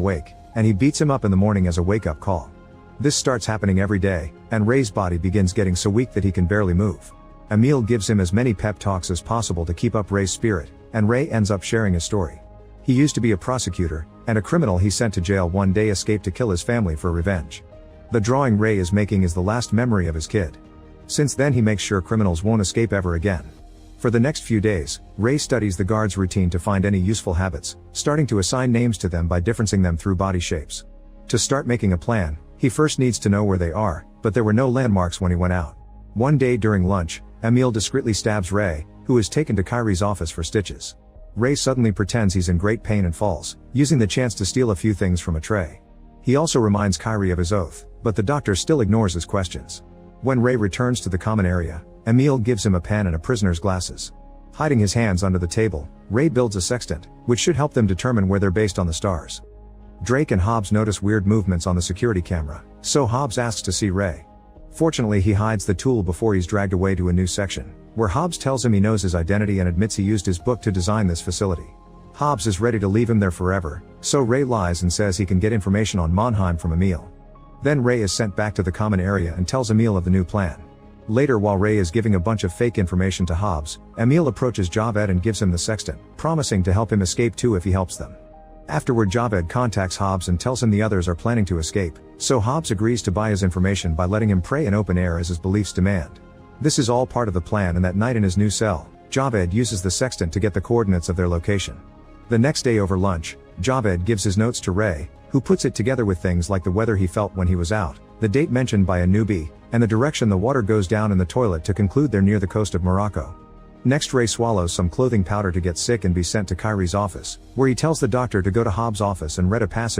awake, and he beats him up in the morning as a wake-up call. This starts happening every day, and Ray's body begins getting so weak that he can barely move. Emil gives him as many pep talks as possible to keep up Ray's spirit, and Ray ends up sharing his story. He used to be a prosecutor, and a criminal he sent to jail one day escaped to kill his family for revenge. The drawing Ray is making is the last memory of his kid. Since then he makes sure criminals won't escape ever again. For the next few days, Ray studies the guards' routine to find any useful habits, starting to assign names to them by differencing them through body shapes. To start making a plan, he first needs to know where they are, but there were no landmarks when he went out. One day during lunch, Emil discreetly stabs Ray, who is taken to Kyrie's office for stitches. Ray suddenly pretends he's in great pain and falls, using the chance to steal a few things from a tray. He also reminds Kyrie of his oath, but the doctor still ignores his questions. When Ray returns to the common area, Emil gives him a pen and a prisoner's glasses. Hiding his hands under the table, Ray builds a sextant, which should help them determine where they're based on the stars. Drake and Hobbs notice weird movements on the security camera, so Hobbs asks to see Ray. Fortunately he hides the tool before he's dragged away to a new section, where Hobbs tells him he knows his identity and admits he used his book to design this facility. Hobbs is ready to leave him there forever, so Ray lies and says he can get information on Mannheim from Emil. Then Ray is sent back to the common area and tells Emil of the new plan. Later, while Ray is giving a bunch of fake information to Hobbs, Emil approaches Javed and gives him the sextant, promising to help him escape too if he helps them. Afterward, Javed contacts Hobbs and tells him the others are planning to escape, so Hobbs agrees to buy his information by letting him pray in open air as his beliefs demand. This is all part of the plan, and that night in his new cell, Javed uses the sextant to get the coordinates of their location. The next day over lunch, Javed gives his notes to Ray, who puts it together with things like the weather he felt when he was out, the date mentioned by a newbie, and the direction the water goes down in the toilet to conclude they're near the coast of Morocco. Next, Ray swallows some clothing powder to get sick and be sent to Kyrie's office, where he tells the doctor to go to Hobbs' office and read a passage